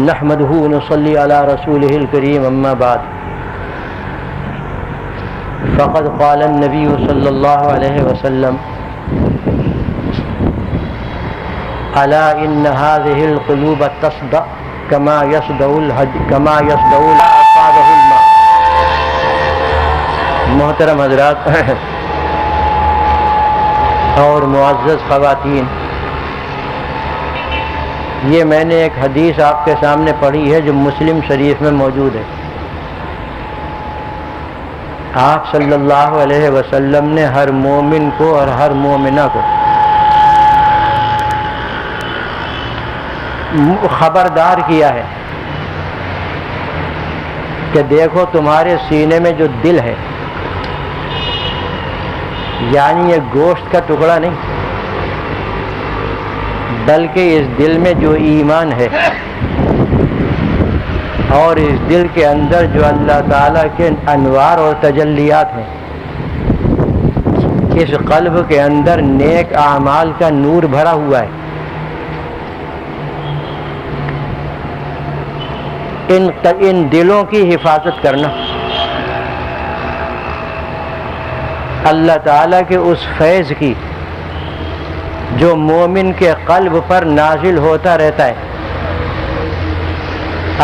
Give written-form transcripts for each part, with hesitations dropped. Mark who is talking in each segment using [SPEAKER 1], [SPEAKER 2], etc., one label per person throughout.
[SPEAKER 1] نحمده ونصلي على رسوله الكريم أما بعد فقد قال النبي صلى الله عليه وسلم ألا إن هذه القلوب تصدأ كما يصدأ أصابه الماء. محترم حضرات اور معزز خواتین، یہ میں نے ایک حدیث آپ کے سامنے پڑھی ہے جو مسلم شریف میں موجود ہے. آپ صلی اللہ علیہ وسلم نے ہر مومن کو اور ہر مومنہ کو خبردار کیا ہے کہ دیکھو تمہارے سینے میں جو دل ہے، یعنی یہ گوشت کا ٹکڑا نہیں بلکہ اس دل میں جو ایمان ہے اور اس دل کے اندر جو اللہ تعالیٰ کے انوار اور تجلیات ہیں، اس قلب کے اندر نیک اعمال کا نور بھرا ہوا ہے. ان دلوں کی حفاظت کرنا اللہ تعالیٰ کے اس فیض کی جو مومن کے قلب پر نازل ہوتا رہتا ہے،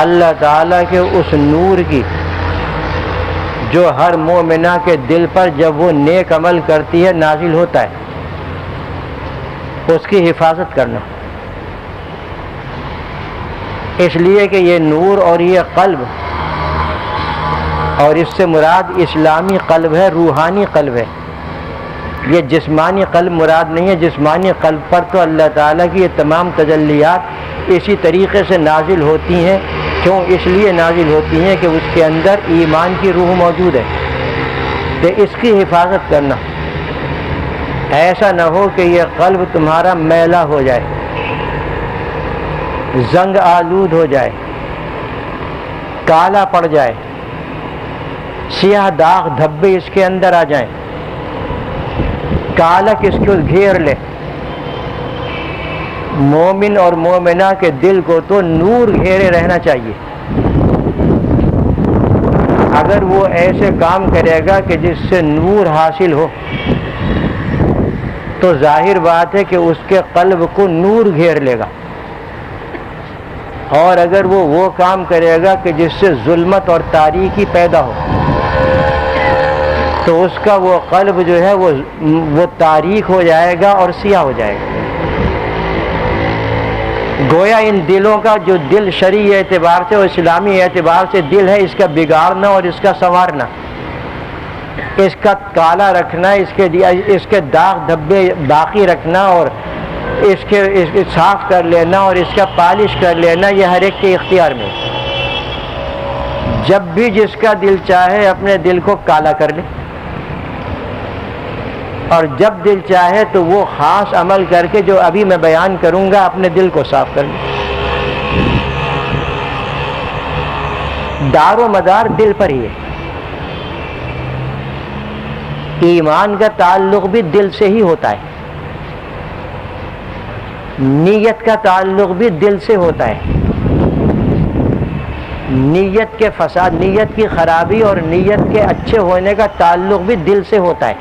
[SPEAKER 1] اللہ تعالیٰ کے اس نور کی جو ہر مومنہ کے دل پر جب وہ نیک عمل کرتی ہے نازل ہوتا ہے، اس کی حفاظت کرنا. اس لیے کہ یہ نور اور یہ قلب، اور اس سے مراد اسلامی قلب ہے، روحانی قلب ہے. یہ جسمانی قلب مراد نہیں ہے. جسمانی قلب پر تو اللہ تعالیٰ کی یہ تمام تجلیات اسی طریقے سے نازل ہوتی ہیں. کیوں؟ اس لیے نازل ہوتی ہیں کہ اس کے اندر ایمان کی روح موجود ہے. تو اس کی حفاظت کرنا، ایسا نہ ہو کہ یہ قلب تمہارا میلا ہو جائے، زنگ آلود ہو جائے، کالا پڑ جائے، سیاہ داغ دھبے اس کے اندر آ جائیں، کالک اس کو گھیر لے. مومن اور مومنہ کے دل کو تو نور گھیرے رہنا چاہیے. اگر وہ ایسے کام کرے گا کہ جس سے نور حاصل ہو تو ظاہر بات ہے کہ اس کے قلب کو نور گھیر لے گا. اور اگر وہ کام کرے گا کہ جس سے ظلمت اور تاریکی پیدا ہو تو اس کا وہ قلب جو ہے وہ تاریک ہو جائے گا اور سیاہ ہو جائے گا. گویا ان دلوں کا جو دل شرعی اعتبار سے اور اسلامی اعتبار سے دل ہے، اس کا بگاڑنا اور اس کا سنوارنا، اس کا کالا رکھنا، اس کے داغ دھبے باقی رکھنا اور اس کے صاف کر لینا اور اس کا پالش کر لینا، یہ ہر ایک کے اختیار میں. جب بھی جس کا دل چاہے اپنے دل کو کالا کر لے، اور جب دل چاہے تو وہ خاص عمل کر کے جو ابھی میں بیان کروں گا اپنے دل کو صاف کر لے. دار و مدار دل پر ہی ہے. ایمان کا تعلق بھی دل سے ہی ہوتا ہے، نیت کا تعلق بھی دل سے ہوتا ہے. نیت کے فساد، نیت کی خرابی اور نیت کے اچھے ہونے کا تعلق بھی دل سے ہوتا ہے.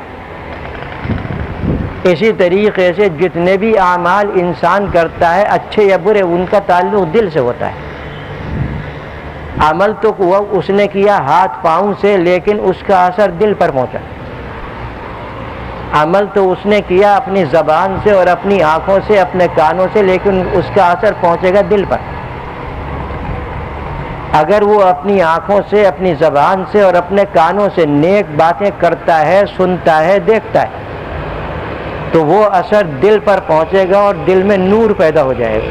[SPEAKER 1] اسی طریقے سے جتنے بھی اعمال انسان کرتا ہے اچھے یا برے، ان کا تعلق دل سے ہوتا ہے. عمل تو اس نے کیا ہاتھ پاؤں سے، لیکن اس کا اثر دل پر پہنچا. عمل تو اس نے کیا اپنی زبان سے اور اپنی آنکھوں سے، اپنے کانوں سے، لیکن اس کا اثر پہنچے گا دل پر. اگر وہ اپنی آنکھوں سے، اپنی زبان سے اور اپنے کانوں سے نیک باتیں کرتا ہے، سنتا ہے، دیکھتا ہے، تو وہ اثر دل پر پہنچے گا اور دل میں نور پیدا ہو جائے گا.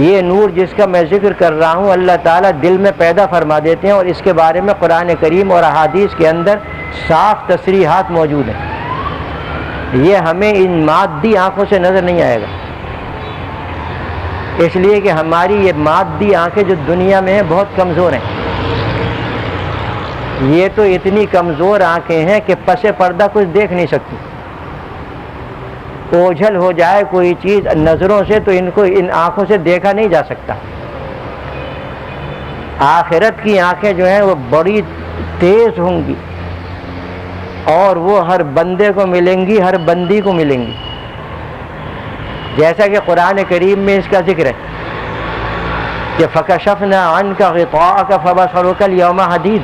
[SPEAKER 1] یہ نور جس کا میں ذکر کر رہا ہوں اللہ تعالیٰ دل میں پیدا فرما دیتے ہیں، اور اس کے بارے میں قرآن کریم اور احادیث کے اندر صاف تصریحات موجود ہیں. یہ ہمیں ان مادی آنکھوں سے نظر نہیں آئے گا، اس لیے کہ ہماری یہ مادی آنکھیں جو دنیا میں ہیں بہت کمزور ہیں. یہ تو اتنی کمزور آنکھیں ہیں کہ پس پردہ کچھ دیکھ نہیں سکتی. اوجھل ہو جائے کوئی چیز نظروں سے تو ان کو ان آنکھوں سے دیکھا نہیں جا سکتا. آخرت کی آنکھیں جو ہیں وہ بڑی تیز ہوں گی، اور وہ ہر بندے کو ملیں گی، ہر بندی کو ملیں گی، جیسا کہ قرآن کریم میں اس کا ذکر ہے کہ فَكَشَفْنَا عَنْكَ غِطَاءَكَ فَبَصَرُكَ الْيَوْمَ حَدِيدٌ،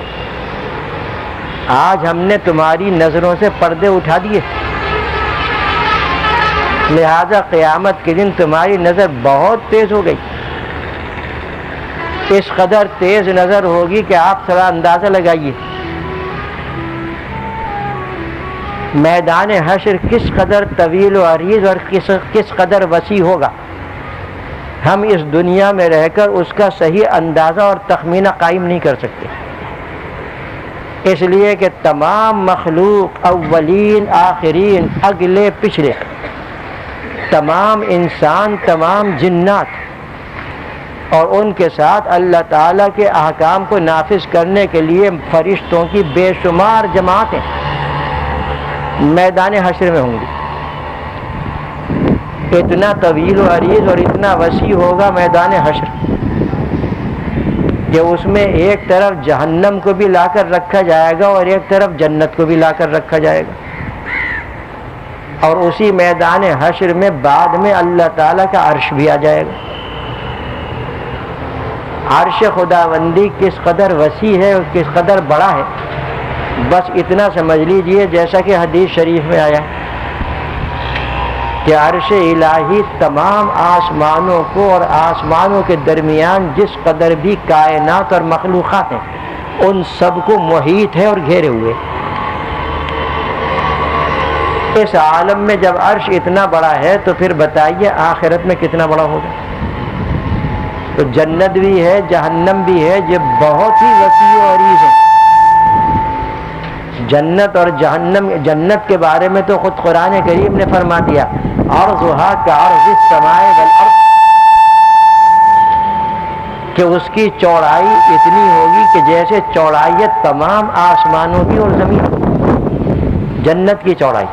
[SPEAKER 1] آج ہم نے تمہاری نظروں سے پردے اٹھا دیے، لہذا قیامت کے دن تمہاری نظر بہت تیز ہو گئی، اس قدر تیز نظر ہوگی کہ آپ تھوڑا اندازہ لگائیے میدان حشر کس قدر طویل و عریض اور کس قدر وسیع ہوگا. ہم اس دنیا میں رہ کر اس کا صحیح اندازہ اور تخمینہ قائم نہیں کر سکتے، اس لیے کہ تمام مخلوق، اولین آخرین، اگلے پچھلے، تمام انسان، تمام جنات، اور ان کے ساتھ اللہ تعالیٰ کے احکام کو نافذ کرنے کے لیے فرشتوں کی بے شمار جماعتیں میدان حشر میں ہوں گی. اتنا طویل و عریض اور اتنا وسیع ہوگا میدان حشر کہ اس میں ایک طرف جہنم کو بھی لا کر رکھا جائے گا اور ایک طرف جنت کو بھی لا کر رکھا جائے گا. اور اسی میدان حشر میں بعد میں اللہ تعالیٰ کا عرش بھی آ جائے گا. عرش خداوندی کس قدر وسیع ہے اور کس قدر بڑا ہے، بس اتنا سمجھ لیجئے جیسا کہ حدیث شریف میں آیا کہ عرش الہی تمام آسمانوں کو اور آسمانوں کے درمیان جس قدر بھی کائنات اور مخلوقات ہیں ان سب کو محیط ہے اور گھیرے ہوئے. اس عالم میں جب عرش اتنا بڑا ہے تو پھر بتائیے آخرت میں کتنا بڑا ہوگا. تو جنت بھی ہے، جہنم بھی ہے، یہ بہت ہی وسیع و عریض ہے. جنت اور جہنم، جنت کے بارے میں تو خود قرآن کریم نے فرما دیا عرضھا کعرض السماء والارض، کہ اس کی چوڑائی اتنی ہوگی کہ جیسے چوڑائی ہے تمام آسمانوں کی اور زمین، جنت کی چوڑائی.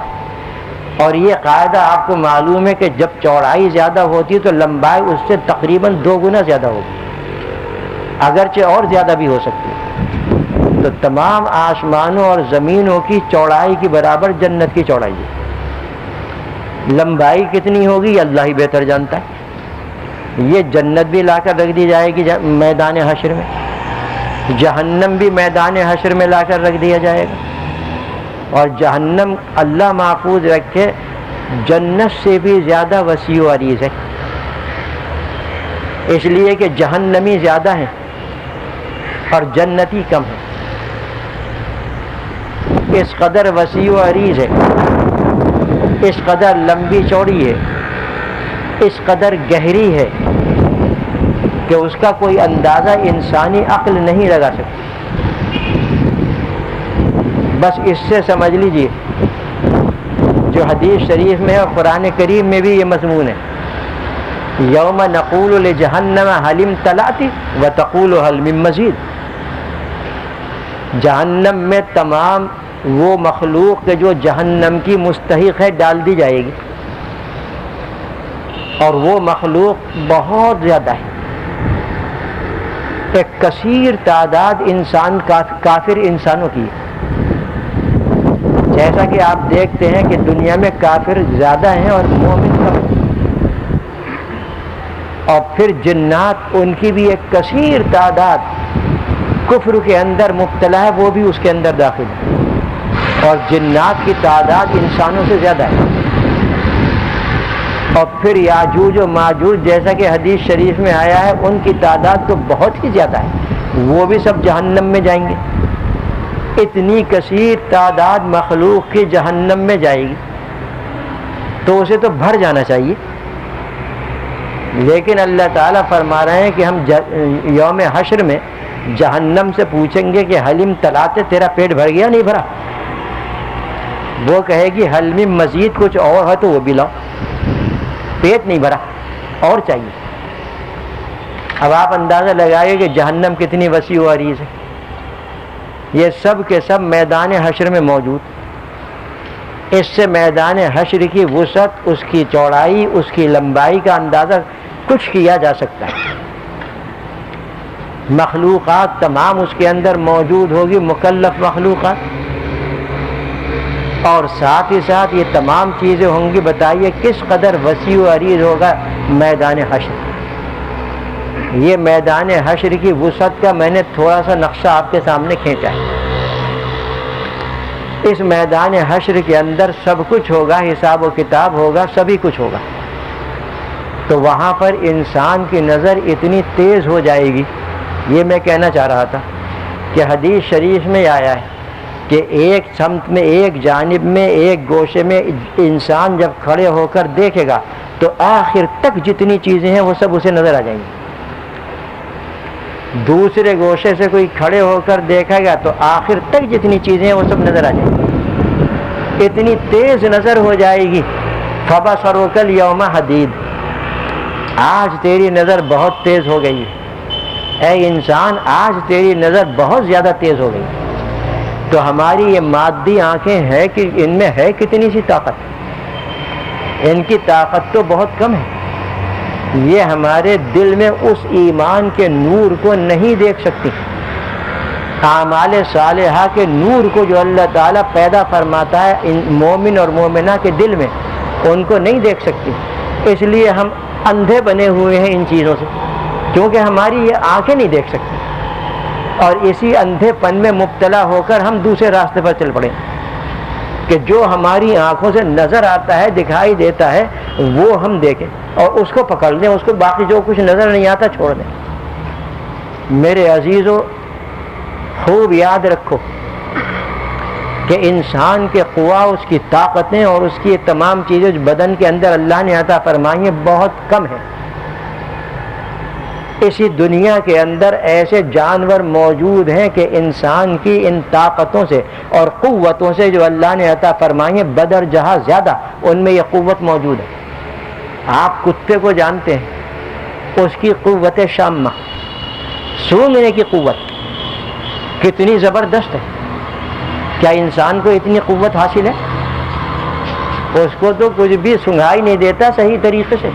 [SPEAKER 1] اور یہ قاعدہ آپ کو معلوم ہے کہ جب چوڑائی زیادہ ہوتی ہے تو لمبائی اس سے تقریباً 2 گنا زیادہ ہوگی، اگرچہ اور زیادہ بھی ہو سکتی ہے. تو تمام آسمانوں اور زمینوں کی چوڑائی کی برابر جنت کی چوڑائی ہے. لمبائی کتنی ہوگی اللہ ہی بہتر جانتا ہے. یہ جنت بھی لا کر رکھ دی جائے گی میدان حشر میں، جہنم بھی میدان حشر میں لا کر رکھ دیا جائے گا. اور جہنم اللہ محفوظ رکھے جنت سے بھی زیادہ وسیع و عریض ہے، اس لیے کہ جہنمی زیادہ ہیں اور جنتی کم ہے. اس قدر وسیع و عریض ہے، اس قدر لمبی چوڑی ہے، اس قدر گہری ہے کہ اس کا کوئی اندازہ انسانی عقل نہیں لگا سکتی. بس اس سے سمجھ لیجئے جو حدیث شریف میں اور قرآن کریم میں بھی یہ مضمون ہے، یوم نقول لجہنم هل امتلأت وتقول هل من مزید. جہنم میں تمام وہ مخلوق کہ جو جہنم کی مستحق ہے ڈال دی جائے گی، اور وہ مخلوق بہت زیادہ ہے، ایک کثیر تعداد انسان کافر انسانوں کی. جیسا کہ آپ دیکھتے ہیں کہ دنیا میں کافر زیادہ ہیں اور مومن کم، اور پھر جنات ان کی بھی ایک کثیر تعداد کفر کے اندر مبتلا ہے، وہ بھی اس کے اندر داخل ہے، اور جنات کی تعداد انسانوں سے زیادہ ہے. اور پھر یاجوج و ماجوج جیسا کہ حدیث شریف میں آیا ہے ان کی تعداد تو بہت ہی زیادہ ہے، وہ بھی سب جہنم میں جائیں گے. اتنی کثیر تعداد مخلوق کی جہنم میں جائے گی تو اسے تو بھر جانا چاہیے. لیکن اللہ تعالیٰ فرما رہے ہیں کہ ہم یوم حشر میں جہنم سے پوچھیں گے کہ حلیم تلاتے تیرا پیٹ بھر گیا نہیں بھرا؟ وہ کہے گی حلیم مزید کچھ اور ہے تو وہ بھی لاؤ، پیٹ نہیں بھرا اور چاہیے. اب آپ اندازہ لگائیے کہ جہنم کتنی وسیع و عریض ہے. یہ سب کے سب میدان حشر میں موجود. اس سے میدان حشر کی وسعت، اس کی چوڑائی، اس کی لمبائی کا اندازہ کچھ کیا جا سکتا ہے. مخلوقات تمام اس کے اندر موجود ہوگی، مکلف مخلوقات، اور ساتھ ہی ساتھ یہ تمام چیزیں ہوں گی. بتائیے کس قدر وسیع و عریض ہوگا میدان حشر. یہ میدان حشر کی وسعت کا میں نے تھوڑا سا نقشہ آپ کے سامنے کھینچا ہے. اس میدان حشر کے اندر سب کچھ ہوگا، حساب و کتاب ہوگا، سبھی کچھ ہوگا. تو وہاں پر انسان کی نظر اتنی تیز ہو جائے گی. یہ میں کہنا چاہ رہا تھا کہ حدیث شریف میں آیا ہے کہ ایک سمت میں، ایک جانب میں، ایک گوشے میں انسان جب کھڑے ہو کر دیکھے گا تو آخر تک جتنی چیزیں ہیں وہ سب اسے نظر آ جائیں گی. دوسرے گوشے سے کوئی کھڑے ہو کر دیکھے گا تو آخر تک جتنی چیزیں ہیں وہ سب نظر آ جائیں گی. اتنی تیز نظر ہو جائے گی. فَبَصَرُكَ الْيَوْمَ حَدِيدٌ، آج تیری نظر بہت تیز ہو گئی ہے. اے انسان، آج تیری نظر بہت زیادہ تیز ہو گئی. تو ہماری یہ مادی آنکھیں ہیں کہ ان میں ہے کتنی سی طاقت. ان کی طاقت تو بہت کم ہے. یہ ہمارے دل میں اس ایمان کے نور کو نہیں دیکھ سکتی. اعمال صالحہ کے نور کو جو اللہ تعالیٰ پیدا فرماتا ہے مومن اور مومنہ کے دل میں، ان کو نہیں دیکھ سکتی. اس لیے ہم اندھے بنے ہوئے ہیں ان چیزوں سے، کیونکہ ہماری یہ آنکھیں نہیں دیکھ سکتی. اور اسی اندھے پن میں مبتلا ہو کر ہم دوسرے راستے پر چل پڑیں کہ جو ہماری آنکھوں سے نظر آتا ہے، دکھائی دیتا ہے، وہ ہم دیکھیں اور اس کو پکڑ لیں، اس کو باقی جو کچھ نظر نہیں آتا چھوڑ دیں. میرے عزیزو، خوب یاد رکھو کہ انسان کے قوا، اس کی طاقتیں اور اس کی تمام چیزیں جو بدن کے اندر اللہ نے عطا فرمائی ہیں بہت کم ہیں. اسی دنیا کے اندر ایسے جانور موجود ہیں کہ انسان کی ان طاقتوں سے اور قوتوں سے جو اللہ نے عطا فرمائی ہیں بدر جہاں زیادہ ان میں یہ قوت موجود ہے. آپ کتے کو جانتے ہیں، اس کی قوت شامہ، سونگنے کی قوت کتنی زبردست ہے. کیا انسان کو اتنی قوت حاصل ہے؟ اس کو تو کچھ بھی سنگھائی نہیں دیتا صحیح طریقے سے.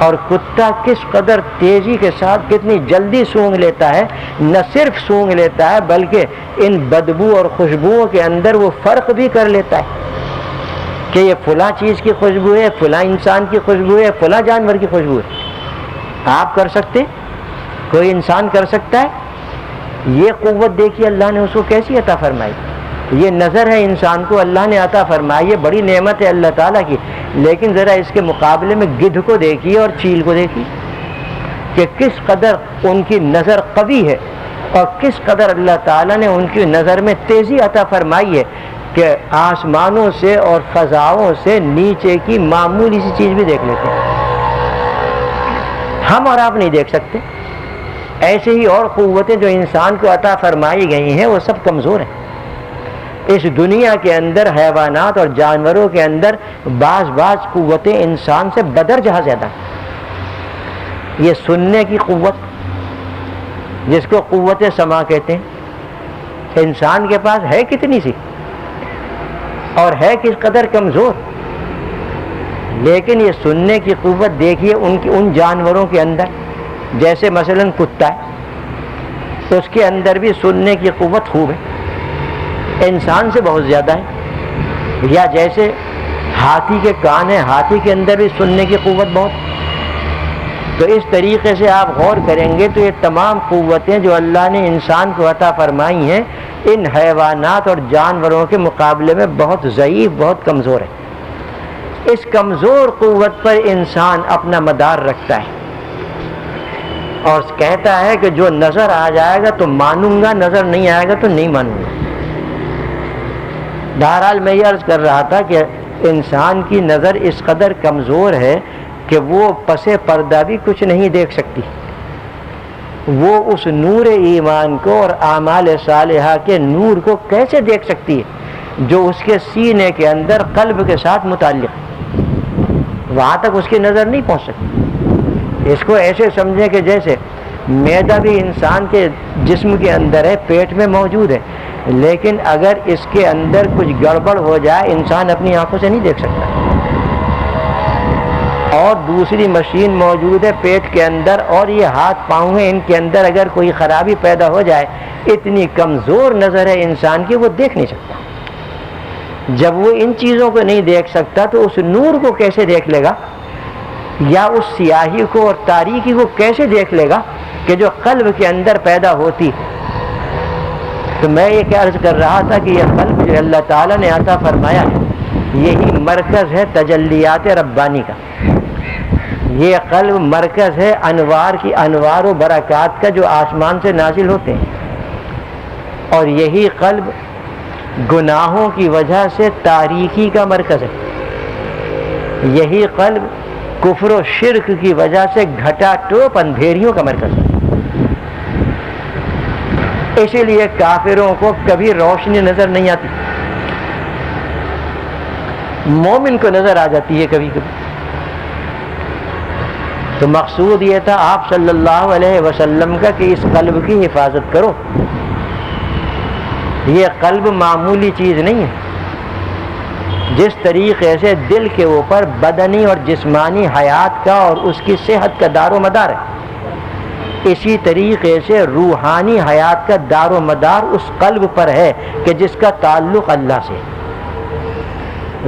[SPEAKER 1] اور کتا کس قدر تیزی کے ساتھ کتنی جلدی سونگھ لیتا ہے. نہ صرف سونگھ لیتا ہے بلکہ ان بدبو اور خوشبوؤں کے اندر وہ فرق بھی کر لیتا ہے کہ یہ فلاں چیز کی خوشبو ہے، فلاں انسان کی خوشبو ہے، فلاں جانور کی خوشبو ہے. آپ کر سکتے؟ کوئی انسان کر سکتا ہے؟ یہ قوت دیکھیے اللہ نے اس کو کیسی عطا فرمائی. یہ نظر ہے انسان کو اللہ نے عطا فرمائی، یہ بڑی نعمت ہے اللہ تعالیٰ کی. لیکن ذرا اس کے مقابلے میں گدھ کو دیکھیے اور چیل کو دیکھیے کہ کس قدر ان کی نظر قوی ہے اور کس قدر اللہ تعالیٰ نے ان کی نظر میں تیزی عطا فرمائی ہے کہ آسمانوں سے اور فضاؤں سے نیچے کی معمولی سی چیز بھی دیکھ لیتے ہیں. ہم اور آپ نہیں دیکھ سکتے. ایسے ہی اور قوتیں جو انسان کو عطا فرمائی گئی ہیں وہ سب کمزور ہیں. اس دنیا کے اندر حیوانات اور جانوروں کے اندر بعض قوتیں انسان سے بدر جہاں زیادہ. یہ سننے کی قوت جس کو قوت سماع کہتے ہیں، انسان کے پاس ہے کتنی سی اور ہے کس قدر کمزور. لیکن یہ سننے کی قوت دیکھیے ان جانوروں کے اندر، جیسے مثلا کتا ہے، اس کے اندر بھی سننے کی قوت خوب ہے، انسان سے بہت زیادہ ہے. یا جیسے ہاتھی کے کان ہیں، ہاتھی کے اندر بھی سننے کی قوت بہت. تو اس طریقے سے آپ غور کریں گے تو یہ تمام قوتیں جو اللہ نے انسان کو عطا فرمائی ہیں ان حیوانات اور جانوروں کے مقابلے میں بہت ضعیف، بہت کمزور ہے. اس کمزور قوت پر انسان اپنا مدار رکھتا ہے اور کہتا ہے کہ جو نظر آ جائے گا تو مانوں گا، نظر نہیں آئے گا تو نہیں مانوں گا. بہرحال میں یہ عرض کر رہا تھا کہ انسان کی نظر اس قدر کمزور ہے کہ وہ پس پردہ بھی کچھ نہیں دیکھ سکتی. وہ اس نور ایمان کو اور اعمال صالحہ کے نور کو کیسے دیکھ سکتی ہے جو اس کے سینے کے اندر قلب کے ساتھ متعلق ہے. وہاں تک اس کی نظر نہیں پہنچ سکتی. اس کو ایسے سمجھیں کہ جیسے معدہ بھی انسان کے جسم کے اندر ہے، پیٹ میں موجود ہے، لیکن اگر اس کے اندر کچھ گڑبڑ ہو جائے انسان اپنی آنکھوں سے نہیں دیکھ سکتا. اور دوسری مشین موجود ہے پیٹ کے اندر، اور یہ ہاتھ پاؤں ہیں، ان کے اندر اگر کوئی خرابی پیدا ہو جائے، اتنی کمزور نظر ہے انسان کی، وہ دیکھ نہیں سکتا۔ جب وہ ان چیزوں کو نہیں دیکھ سکتا تو اس نور کو کیسے دیکھ لے گا، یا اس سیاہی کو اور تاریکی کو کیسے دیکھ لے گا کہ جو قلب کے اندر پیدا ہوتی۔ تو میں یہ کیا عرض کر رہا تھا کہ یہ قلب جو اللہ تعالیٰ نے عطا فرمایا ہے، یہی مرکز ہے تجلیات ربانی کا۔ یہ قلب مرکز ہے انوار کی، انوار و برکات کا جو آسمان سے نازل ہوتے ہیں، اور یہی قلب گناہوں کی وجہ سے تاریکی کا مرکز ہے۔ یہی قلب کفر و شرک کی وجہ سے گھٹا ٹوپ اندھیریوں کا مرکز ہے۔ اسی لیے کافروں کو کبھی روشنی نظر نہیں آتی، مومن کو نظر آ جاتی ہے کبھی کبھی۔ تو مقصود یہ تھا آپ صلی اللہ علیہ وسلم کا کہ اس قلب کی حفاظت کرو۔ یہ قلب معمولی چیز نہیں ہے۔ جس طریقے سے دل کے اوپر بدنی اور جسمانی حیات کا اور اس کی صحت کا دار و مدار ہے، اسی طریقے سے روحانی حیات کا دار و مدار اس قلب پر ہے کہ جس کا تعلق اللہ سے۔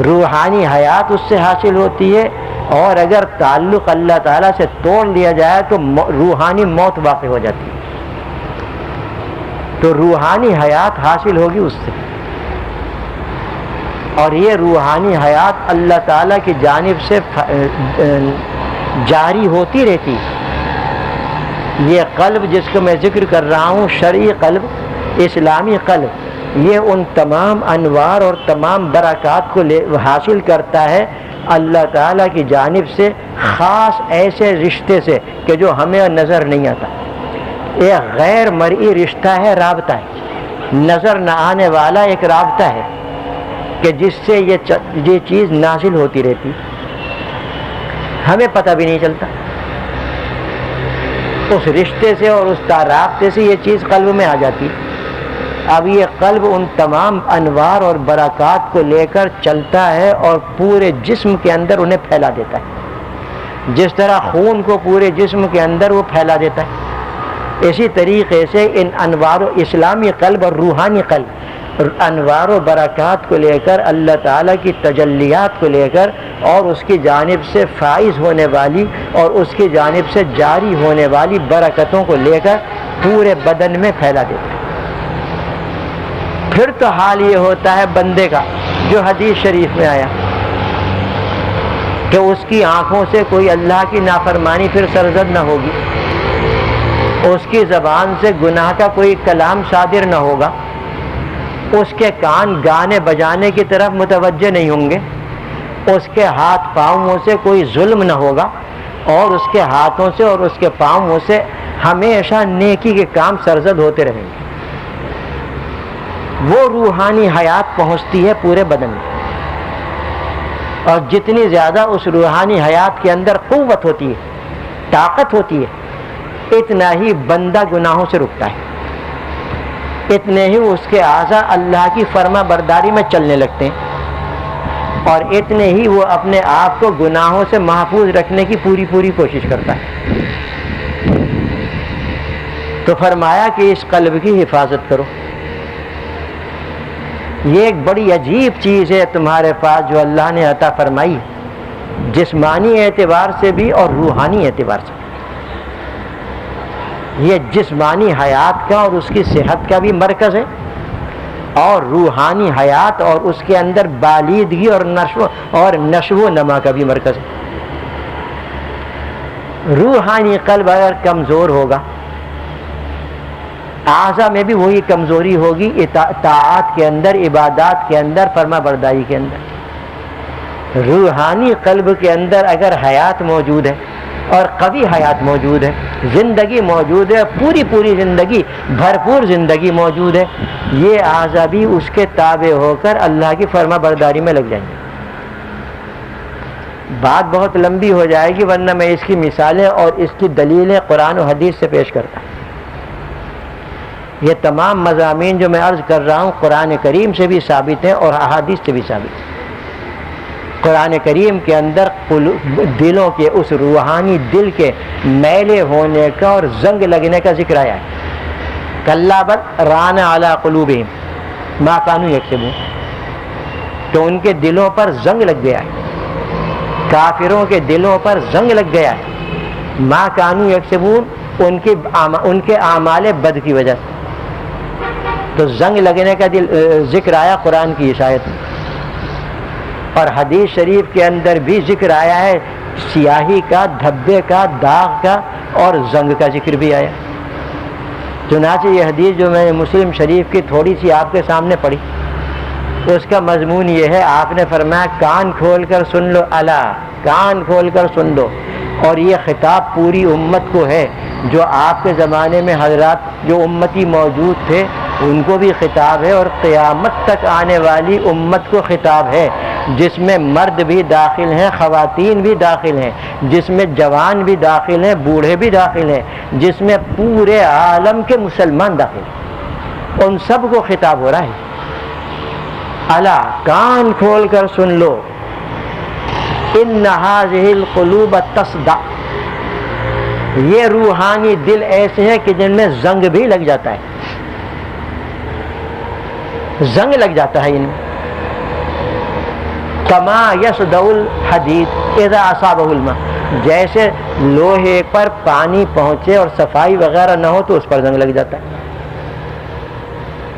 [SPEAKER 1] روحانی حیات اس سے حاصل ہوتی ہے، اور اگر تعلق اللہ تعالیٰ سے توڑ لیا جائے تو روحانی موت واقع ہو جاتی ہے۔ تو روحانی حیات حاصل ہوگی اس سے، اور یہ روحانی حیات اللہ تعالیٰ کی جانب سے جاری ہوتی رہتی ہے۔ یہ قلب جس کو میں ذکر کر رہا ہوں، شرعی قلب، اسلامی قلب، یہ ان تمام انوار اور تمام برکات کو حاصل کرتا ہے اللہ تعالیٰ کی جانب سے، خاص ایسے رشتے سے کہ جو ہمیں نظر نہیں آتا۔ یہ غیر مرئی رشتہ ہے، رابطہ ہے، نظر نہ آنے والا ایک رابطہ ہے کہ جس سے یہ چیز نازل ہوتی رہتی، ہمیں پتہ بھی نہیں چلتا۔ اس رشتے سے اور اس رابطے سے یہ چیز قلب میں آ جاتی۔ اب یہ قلب ان تمام انوار اور برکات کو لے کر چلتا ہے اور پورے جسم کے اندر انہیں پھیلا دیتا ہے، جس طرح خون کو پورے جسم کے اندر وہ پھیلا دیتا ہے۔ اسی طریقے سے ان انوار و اسلامی قلب اور روحانی قلب انوار و برکات کو لے کر، اللہ تعالیٰ کی تجلیات کو لے کر، اور اس کی جانب سے فائز ہونے والی اور اس کی جانب سے جاری ہونے والی برکتوں کو لے کر پورے بدن میں پھیلا دیتا ہے۔ پھر تو حال یہ ہوتا ہے بندے کا، جو حدیث شریف میں آیا کہ اس کی آنکھوں سے کوئی اللہ کی نافرمانی پھر سرزد نہ ہوگی، اس کی زبان سے گناہ کا کوئی کلام صادر نہ ہوگا، اس کے کان گانے بجانے کی طرف متوجہ نہیں ہوں گے، اس کے ہاتھ پاؤں سے کوئی ظلم نہ ہوگا، اور اس کے ہاتھوں سے اور اس کے پاؤں سے ہمیشہ نیکی کے کام سرزد ہوتے رہیں گے۔ وہ روحانی حیات پہنچتی ہے پورے بدن میں، اور جتنی زیادہ اس روحانی حیات کے اندر قوت ہوتی ہے، طاقت ہوتی ہے، اتنا ہی بندہ گناہوں سے رکتا ہے، اتنے ہی اس کے اعضاء اللہ کی فرما برداری میں چلنے لگتے ہیں، اور اتنے ہی وہ اپنے آپ کو گناہوں سے محفوظ رکھنے کی پوری کوشش کرتا ہے۔ تو فرمایا کہ اس قلب کی حفاظت کرو۔ یہ ایک بڑی عجیب چیز ہے تمہارے پاس جو اللہ نے عطا فرمائی، جسمانی اعتبار سے بھی اور روحانی اعتبار سے بھی۔ یہ جسمانی حیات کا اور اس کی صحت کا بھی مرکز ہے، اور روحانی حیات اور اس کے اندر بالیدگی اور نشو و نما کا بھی مرکز ہے۔ روحانی قلب اگر کمزور ہوگا، اعضاء میں بھی وہی کمزوری ہوگی، طاعات کے اندر، عبادات کے اندر، فرما برداری کے اندر۔ روحانی قلب کے اندر اگر حیات موجود ہے اور قوی حیات موجود ہے، زندگی موجود ہے، پوری زندگی، بھرپور زندگی موجود ہے، یہ اعضاء بھی اس کے تابع ہو کر اللہ کی فرما برداری میں لگ جائیں گے۔ بات بہت لمبی ہو جائے گی، ورنہ میں اس کی مثالیں اور اس کی دلیلیں قرآن و حدیث سے پیش کرتا ہوں۔ یہ تمام مضامین جو میں عرض کر رہا ہوں قرآن کریم سے بھی ثابت ہیں اور احادیث سے بھی ثابت ہیں۔ قرآن کریم کے اندر دلوں کے اس روحانی دل کے میلے ہونے کا اور زنگ لگنے کا ذکر آیا ہے. کلا بل ران علی قلوبہم ما کانوا یکسبون، تو ان کے دلوں پر زنگ لگ گیا ہے، کافروں کے دلوں پر زنگ لگ گیا ہے. ما کانوا یکسبون، ان کے اعمال بد کی وجہ سے. تو زنگ لگنے کا ذکر آیا قرآن کی اس آیت میں، اور حدیث شریف کے اندر بھی ذکر آیا ہے سیاہی کا، دھبے کا، داغ کا اور زنگ کا ذکر بھی آیا. چنانچہ یہ حدیث جو میں نے مسلم شریف کی تھوڑی سی آپ کے سامنے پڑھی، اس کا مضمون یہ ہے، آپ نے فرمایا کان کھول کر سن لو، الا کان کھول کر سن لو. اور یہ خطاب پوری امت کو ہے، جو آپ کے زمانے میں حضرات جو امتی موجود تھے ان کو بھی خطاب ہے، اور قیامت تک آنے والی امت کو خطاب ہے، جس میں مرد بھی داخل ہیں، خواتین بھی داخل ہیں، جس میں جوان بھی داخل ہیں، بوڑھے بھی داخل ہیں، جس میں پورے عالم کے مسلمان داخل ہیں. ان سب کو خطاب ہو رہا ہے. الا کان کھول کر سن لو، ان هذه القلوب تصدع، یہ روحانی دل ایسے ہیں کہ جن میں زنگ بھی لگ جاتا ہے، زنگ لگ جاتا ہے ان میں. کما یصدع الحدید اذا اصابہ الماء، جیسے لوہے پر پانی پہنچے اور صفائی وغیرہ نہ ہو تو اس پر زنگ لگ جاتا ہے.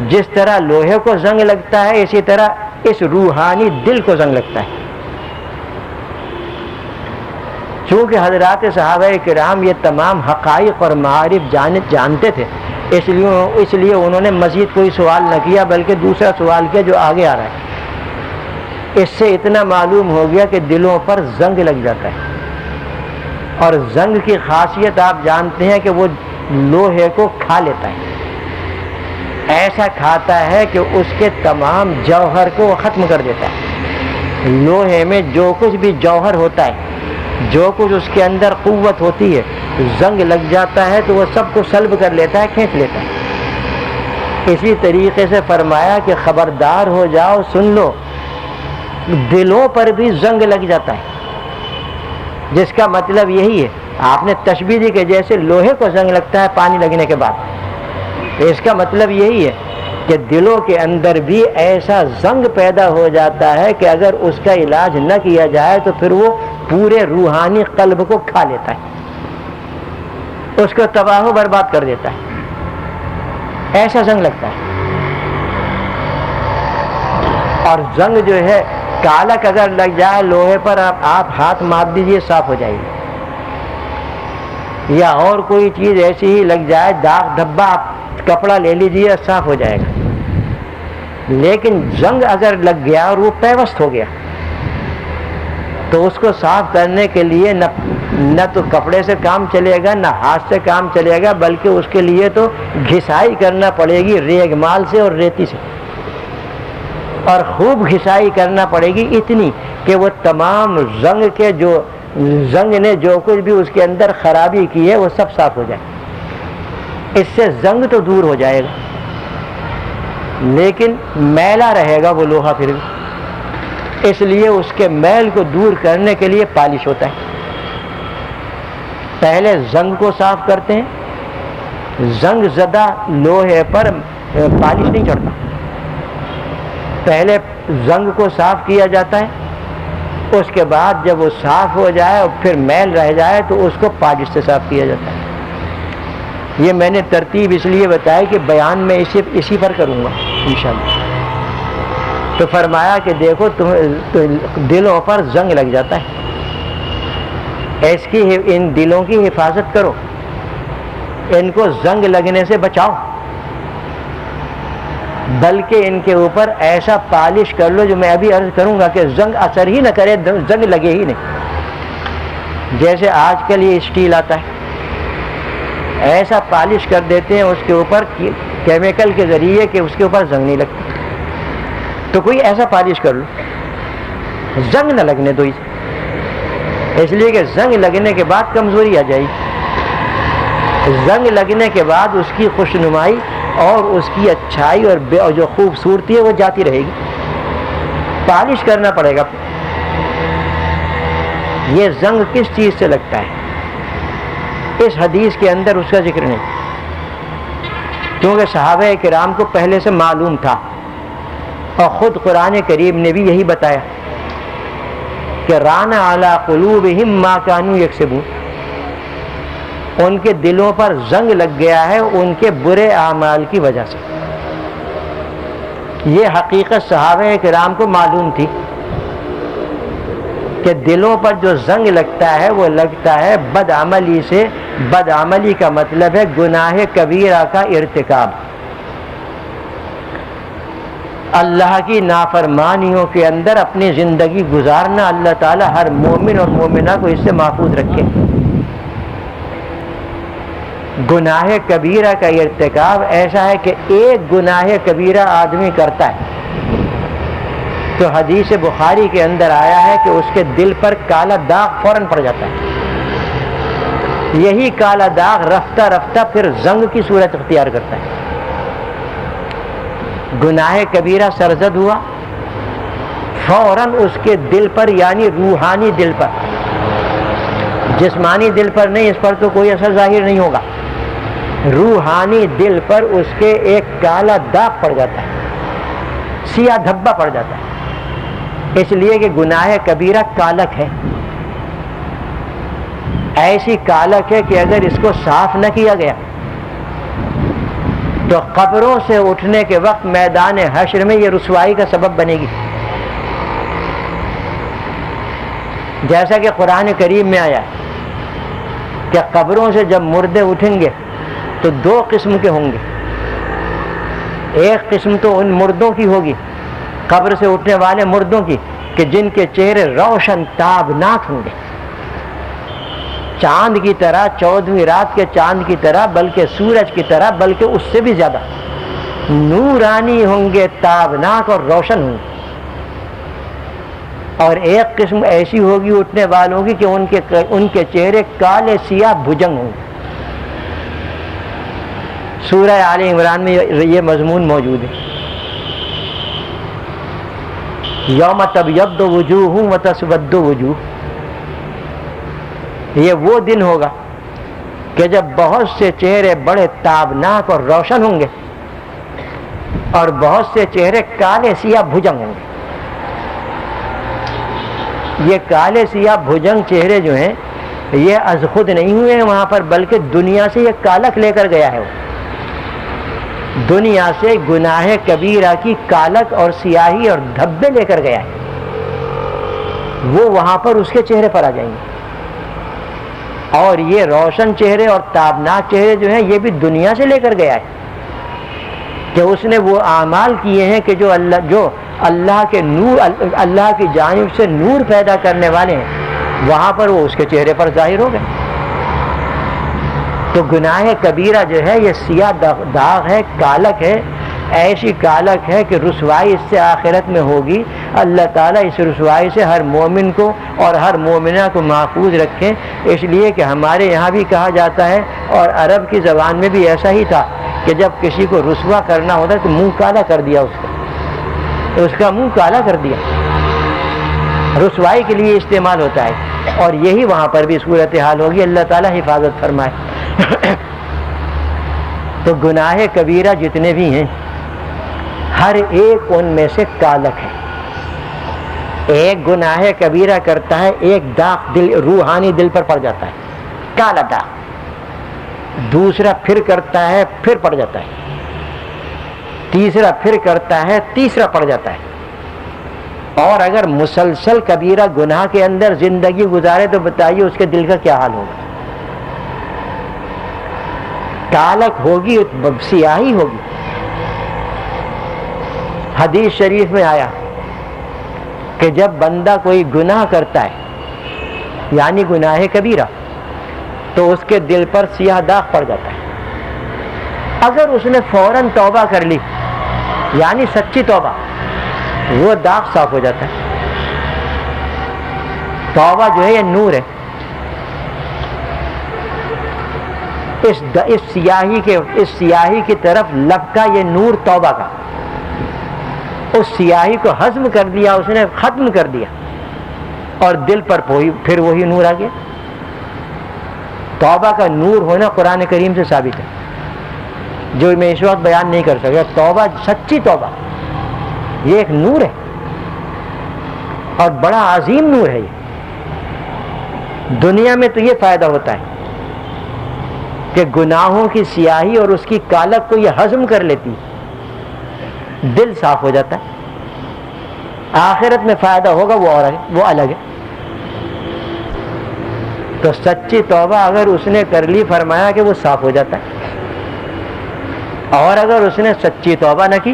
[SPEAKER 1] جس طرح لوہے کو زنگ لگتا ہے اسی طرح اس روحانی دل کو زنگ لگتا ہے. چونکہ حضرات صحابہ کرام یہ تمام حقائق اور معارف جانتے تھے، اس لیے انہوں نے مزید کوئی سوال نہ کیا، بلکہ دوسرا سوال کیا جو آگے آ رہا ہے. اس سے اتنا معلوم ہو گیا کہ دلوں پر زنگ لگ جاتا ہے. اور زنگ کی خاصیت آپ جانتے ہیں کہ وہ لوہے کو کھا لیتا ہے، ایسا کھاتا ہے کہ اس کے تمام جوہر کو وہ ختم کر دیتا ہے. لوہے میں جو کچھ بھی جوہر ہوتا ہے، جو کچھ اس کے اندر قوت ہوتی ہے، زنگ لگ جاتا ہے تو وہ سب کو سلب کر لیتا ہے، کھینچ لیتا ہے. اسی طریقے سے فرمایا کہ خبردار ہو جاؤ، سن لو، دلوں پر بھی زنگ لگ جاتا ہے. جس کا مطلب یہی ہے، آپ نے تشبیہ دی کہ جیسے لوہے کو زنگ لگتا ہے پانی لگنے کے بعد، اس کا مطلب یہی ہے کہ دلوں کے اندر بھی ایسا زنگ پیدا ہو جاتا ہے کہ اگر اس کا علاج نہ کیا جائے تو پھر وہ پورے روحانی قلب کو کھا لیتا ہے، اس کو تباہ و برباد کر دیتا ہے. ایسا زنگ لگتا ہے. اور زنگ جو ہے، کالک اگر لگ جائے لوہے پر، آپ ہاتھ مار دیجئے صاف ہو جائے گی. یا اور کوئی چیز ایسی ہی لگ جائے، داغ دھبا، آپ کپڑا لے لیجئے صاف ہو جائے گا. لیکن زنگ اگر لگ گیا اور وہ پیوست ہو گیا تو اس کو صاف کرنے کے لیے نہ تو کپڑے سے کام چلے گا، نہ ہاتھ سے کام چلے گا، بلکہ اس کے لیے تو گھسائی کرنا پڑے گی ریگ مال سے اور ریتی سے، اور خوب گھسائی کرنا پڑے گی اتنی کہ وہ تمام زنگ نے جو کچھ بھی اس کے اندر خرابی کی ہے وہ سب صاف ہو جائے. اس سے زنگ تو دور ہو جائے گا، لیکن میلا رہے گا وہ لوہا پھر بھی. اس لیے اس کے میل کو دور کرنے کے لیے پالش ہوتا ہے. پہلے زنگ کو صاف کرتے ہیں، زنگ زدہ لوہے پر پالش نہیں چڑھتا، پہلے زنگ کو صاف کیا جاتا ہے، اس کے بعد جب وہ صاف ہو جائے اور پھر میل رہ جائے تو اس کو پالش سے صاف کیا جاتا ہے. یہ میں نے ترتیب اس لیے بتائی کہ بیان میں اسی پر کروں گا انشاءاللہ. تو فرمایا کہ دیکھو دلوں پر زنگ لگ جاتا ہے، ان دلوں کی حفاظت کرو، ان کو زنگ لگنے سے بچاؤ، بلکہ ان کے اوپر ایسا پالش کر لو جو میں ابھی عرض کروں گا کہ زنگ اثر ہی نہ کرے، زنگ لگے ہی نہیں. جیسے آج کل یہ اسٹیل آتا ہے، ایسا پالش کر دیتے ہیں اس کے اوپر کیمیکل کے ذریعے کہ اس کے اوپر زنگ نہیں لگتی. تو کوئی ایسا پالش کر لو زنگ نہ لگنے دو اسے، اس لیے کہ زنگ لگنے کے بعد کمزوری آ جائے گی. زنگ لگنے کے بعد اس کی خوشنمائی اور اس کی اچھائی اور جو خوبصورتی ہے وہ جاتی رہے گی. پالش کرنا پڑے گا. یہ زنگ کس چیز سے لگتا ہے؟ اس حدیث کے اندر اس کا ذکر نہیں، کیونکہ صحابہ کرام کو پہلے سے معلوم تھا، اور خود قرآن کریم نے بھی یہی بتایا کہ ران علی قلوبہم ما کانوا یکسبون، ان کے دلوں پر زنگ لگ گیا ہے ان کے برے اعمال کی وجہ سے۔ یہ حقیقت صحابہ کرام کو معلوم تھی کہ دلوں پر جو زنگ لگتا ہے وہ لگتا ہے بدعملی سے۔ بدعملی کا مطلب ہے گناہ کبیرہ کا ارتکاب، اللہ کی نافرمانیوں کے اندر اپنی زندگی گزارنا۔ اللہ تعالی ہر مومن اور مومنہ کو اس سے محفوظ رکھے۔ گناہ کبیرہ کا ارتکاب ایسا ہے کہ ایک گناہ کبیرہ آدمی کرتا ہے تو حدیث بخاری کے اندر آیا ہے کہ اس کے دل پر کالا داغ فوراً پڑ جاتا ہے۔ یہی کالا داغ رفتہ رفتہ پھر زنگ کی صورت اختیار کرتا ہے۔ گناہ کبیرہ سرزد ہوا، فوراً اس کے دل پر، یعنی روحانی دل پر، جسمانی دل پر نہیں، اس پر تو کوئی اثر ظاہر نہیں ہوگا، روحانی دل پر اس کے ایک کالا داغ پڑ جاتا ہے، سیاہ دھبا پڑ جاتا ہے، اس لیے کہ گناہ کبیرہ کالک ہے، ایسی کالک ہے کہ اگر اس کو صاف نہ کیا گیا تو قبروں سے اٹھنے کے وقت میدان حشر میں یہ رسوائی کا سبب بنے گی۔ جیسا کہ قرآن کریم میں آیا کہ قبروں سے جب مردے اٹھیں گے تو دو قسم کے ہوں گے، ایک قسم تو ان مردوں کی ہوگی، قبر سے اٹھنے والے مردوں کی، کہ جن کے چہرے روشن تابناک ہوں گے، چاند کی طرح، 14ویں رات کے چاند کی طرح، بلکہ سورج کی طرح، بلکہ اس سے بھی زیادہ نورانی ہوں گے، تابناک اور روشن ہوں گے۔ اور ایک قسم ایسی ہوگی اٹھنے والوں کی کہ ان کے چہرے کالے سیاہ بھجنگ ہوں گے۔ سورہ آل عمران میں یہ مضمون موجود ہے، یوم تبیض وجوہ وتسود وجوہ۔ یہ وہ دن ہوگا کہ جب بہت سے چہرے بڑے تابناک اور روشن ہوں گے اور بہت سے چہرے کالے سیاہ بھجنگ ہوں گے۔ یہ کالے سیاہ بھجنگ چہرے جو ہیں یہ از خود نہیں ہوئے ہیں وہاں پر، بلکہ دنیا سے یہ کالک لے کر گیا ہے، وہ دنیا سے گناہ کبیرہ کی کالک اور سیاہی اور دھبے لے کر گیا ہے، وہ وہاں پر اس کے چہرے پر آ جائیں گے۔ اور یہ روشن چہرے اور تابناک چہرے جو ہیں یہ بھی دنیا سے لے کر گیا ہے کہ اس نے وہ اعمال کیے ہیں کہ جو اللہ کے نور، اللہ کی جانب سے نور پیدا کرنے والے ہیں، وہاں پر وہ اس کے چہرے پر ظاہر ہو گئے۔ تو گناہ کبیرہ جو ہے یہ سیاہ داغ ہے، کالک ہے، ایسی کالک ہے کہ رسوائی اس سے آخرت میں ہوگی۔ اللہ تعالیٰ اس رسوائی سے ہر مومن کو اور ہر مومنہ کو محفوظ رکھیں۔ اس لیے کہ ہمارے یہاں بھی کہا جاتا ہے اور عرب کی زبان میں بھی ایسا ہی تھا کہ جب کسی کو رسوا کرنا ہوتا تو منہ کالا کر دیا، اس کا منہ کالا کر دیا، رسوائی کے لیے استعمال ہوتا ہے، اور یہی وہاں پر بھی صورتحال ہوگی۔ اللہ تعالیٰ حفاظت فرمائے۔ تو گناہ کبیرہ جتنے بھی ہیں ہر ایک ان میں سے کالک ہے۔ ایک گناہ کبیرہ کرتا ہے، ایک داغ روحانی دل پر پڑ جاتا ہے، کالا داغ، دوسرا پھر کرتا ہے، پھر پڑ جاتا ہے، تیسرا پھر کرتا ہے، تیسرا پڑ جاتا ہے۔ اور اگر مسلسل کبیرہ گناہ کے اندر زندگی گزارے تو بتائیے اس کے دل کا کیا حال ہوگا؟ کالک ہوگی، سیاہی ہوگی۔ حدیث شریف میں آیا کہ جب بندہ کوئی گناہ کرتا ہے یعنی گناہ کبیرہ تو اس کے دل پر سیاہ داغ پڑ جاتا ہے۔ اگر اس نے فوراً توبہ کر لی یعنی سچی توبہ، وہ داغ صاف ہو جاتا ہے۔ توبہ جو ہے یہ نور ہے، اس سیاہی کی طرف لپکا یہ نور توبہ کا، اس سیاہی کو ہضم کر دیا، اس نے ختم کر دیا۔ اور دل پر پھر وہی نور آ گیا. توبہ کا نور ہونا قرآن کریم سے ثابت ہے، جو میں اس وقت بیان نہیں کر سکتا. توبہ، سچی توبہ، یہ ایک نور ہے اور بڑا عظیم نور ہے. یہ دنیا میں تو یہ فائدہ ہوتا ہے کہ گناہوں کی سیاہی اور اس کی کالک کو یہ ہضم کر لیتی، دل صاف ہو جاتا ہے. آخرت میں فائدہ ہوگا وہ الگ ہے. تو سچی توبہ اگر اس نے کر لی، فرمایا کہ وہ صاف ہو جاتا ہے. اور اگر اس نے سچی توبہ نہ کی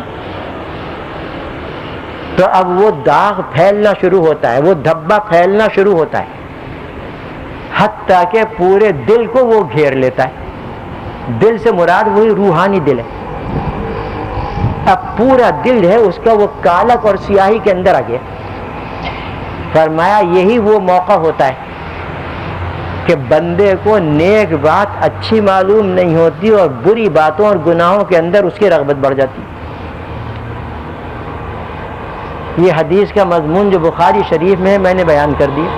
[SPEAKER 1] تو اب وہ داغ پھیلنا شروع ہوتا ہے، وہ دھبا پھیلنا شروع ہوتا ہے، حتیٰ کہ پورے دل کو وہ گھیر لیتا ہے. دل سے مراد وہی روحانی دل ہے. اب پورا دل ہے اس کا وہ کالک اور سیاہی کے اندر آ گیا. فرمایا یہی وہ موقع ہوتا ہے کہ بندے کو نیک بات اچھی معلوم نہیں ہوتی اور بری باتوں اور گناہوں کے اندر اس کی رغبت بڑھ جاتی. یہ حدیث کا مضمون جو بخاری شریف میں ہے میں نے بیان کر دیا.